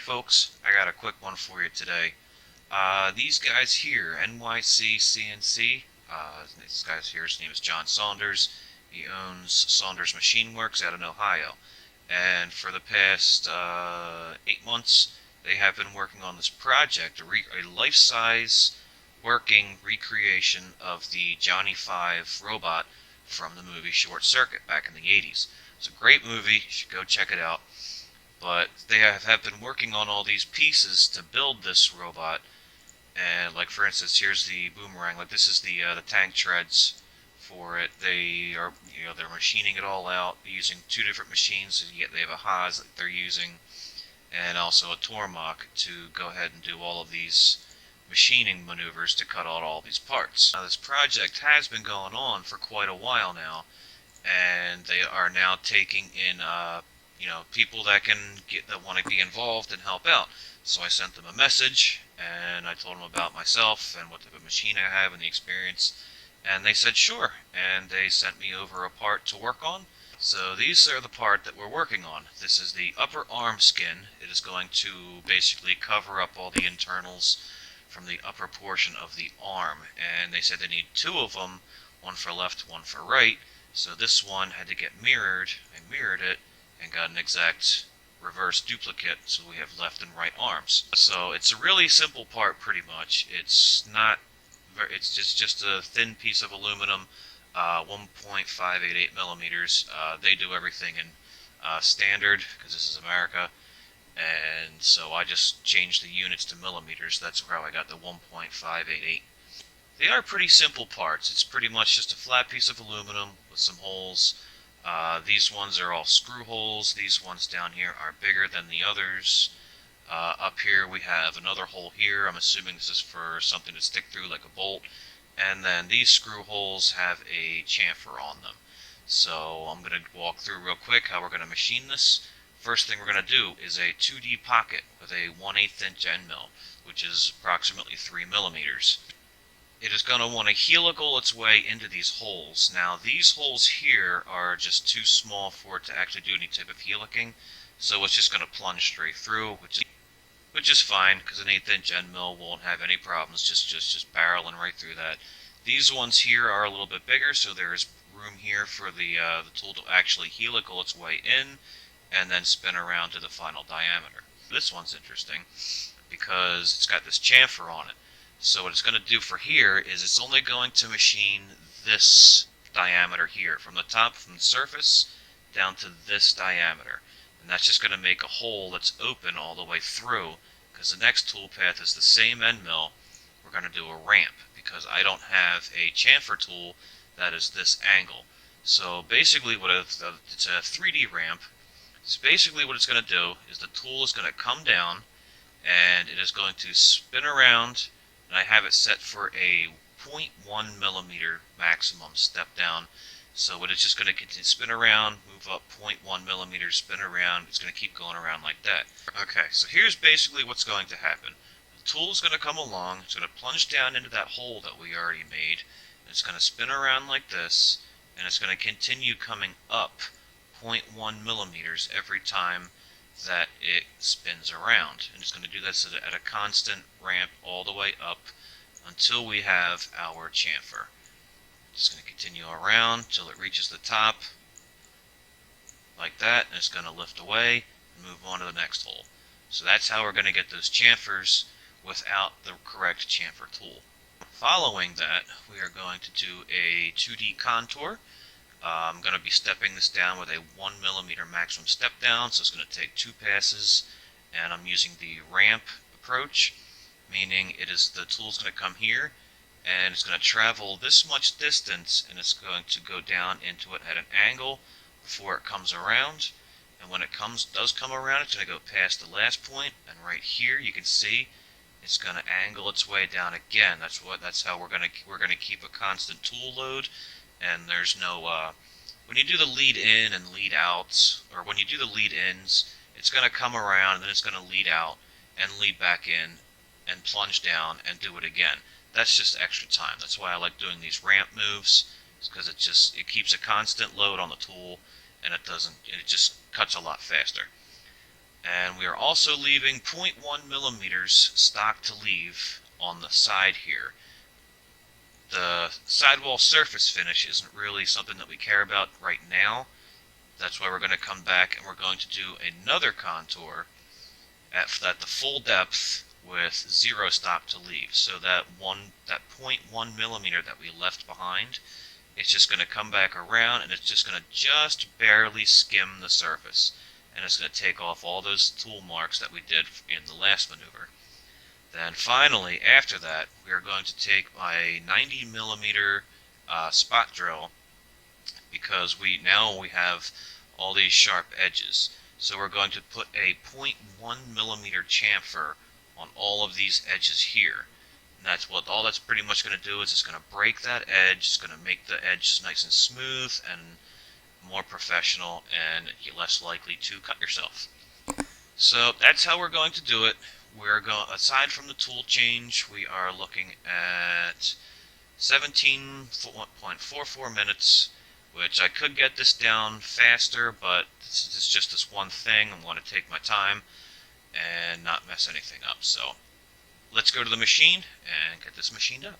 folks, I got a quick one for you today. These guys here, NYC CNC, this guy's here, his name is John Saunders. He owns Saunders Machine Works out in Ohio. And for the past 8 months, they have been working on this project, a life-size working recreation of the Johnny 5 robot from the movie Short Circuit back in the 80s. It's a great movie, you should go check it out. But they have been working on all these pieces to build this robot. And like for instance, here's the boomerang. Like this is the tank treads for it. They are they're machining it all out using two different machines. So they have a Haas that they're using, and also a Tormach to go ahead and do all of these machining maneuvers to cut out all these parts. Now this project has been going on for quite a while now, and they are now taking in people that want to be involved and help out. So I sent them a message and I told them about myself and what type of machine I have and the experience, and they said sure, and they sent me over a part to work on. So these are the part that we're working on. This is the upper arm skin. It is going to basically cover up all the internals from the upper portion of the arm, and they said they need two of them, one for left, one for right. So this one had to get mirrored. I mirrored it and got an exact reverse duplicate, so we have left and right arms. So it's a really simple part, pretty much. It's just a thin piece of aluminum, 1.588 millimeters. They do everything in standard because this is America, and so I just changed the units to millimeters. That's how I got the 1.588. They are pretty simple parts. It's pretty much just a flat piece of aluminum with some holes. These ones are all screw holes. These ones down here are bigger than the others. Up here we have another hole here. I'm assuming this is for something to stick through like a bolt. And then these screw holes have a chamfer on them. So I'm going to walk through real quick how we're going to machine this. First thing we're going to do is a 2D pocket with a 1/8 inch end mill, which is approximately 3 millimeters. It is going to want to helical its way into these holes. Now these holes here are just too small for it to actually do any type of helicing, so it's just going to plunge straight through, which is fine because an 1/8 inch end mill won't have any problems just barreling right through that. These ones here are a little bit bigger, so there is room here for the tool to actually helical its way in and then spin around to the final diameter. This one's interesting because it's got this chamfer on it. So what it's going to do for here is it's only going to machine this diameter here, from the top, from the surface, down to this diameter. And that's just going to make a hole that's open all the way through, because the next tool path is the same end mill. We're going to do a ramp, because I don't have a chamfer tool that is this angle. So basically it's a 3D ramp. So basically what it's going to do is the tool is going to come down, and it is going to spin around, and I have it set for a 0.1 millimeter maximum step down. So it's just going to continue to spin around, move up 0.1 millimeters, spin around. It's going to keep going around like that. Okay, so here's basically what's going to happen. The tool is going to come along, it's going to plunge down into that hole that we already made, and it's going to spin around like this, and it's going to continue coming up 0.1 millimeters every time that it spins around, and it's going to do this at a constant ramp all the way up until we have our chamfer. It's going to continue around until it reaches the top like that, and it's going to lift away and move on to the next hole. So that's how we're going to get those chamfers without the correct chamfer tool. Following that, we are going to do a 2D contour. I'm going to be stepping this down with a 1 millimeter maximum step down, so it's going to take 2 passes, and I'm using the ramp approach, meaning the tool's going to come here, and it's going to travel this much distance, and it's going to go down into it at an angle before it comes around, and when it does come around, it's going to go past the last point, and right here you can see it's going to angle its way down again. That's how we're going to keep a constant tool load. And there's no, when you do the lead in and lead out, or when you do the lead ins, it's going to come around and then it's going to lead out and lead back in and plunge down and do it again. That's just extra time. That's why I like doing these ramp moves, because it keeps a constant load on the tool, and it just cuts a lot faster. And we are also leaving 0.1 millimeters stock to leave on the side here. The sidewall surface finish isn't really something that we care about right now. That's why we're going to come back and we're going to do another contour at the full depth with 0 stock to leave. So that 0.1 millimeter that we left behind, it's just going to come back around and it's just going to just barely skim the surface. And it's going to take off all those tool marks that we did in the last maneuver. Then finally, after that, we are going to take my 90 millimeter spot drill, because we have all these sharp edges. So we're going to put a 0.1 millimeter chamfer on all of these edges here. And that's what all that's pretty much going to do is it's going to break that edge. It's going to make the edge nice and smooth and more professional, and you're less likely to cut yourself. So that's how we're going to do it. We're going, aside from the tool change, we are looking at 17.44 minutes, which I could get this down faster, but it's just this one thing. I want to take my time and not mess anything up. So let's go to the machine and get this machined up.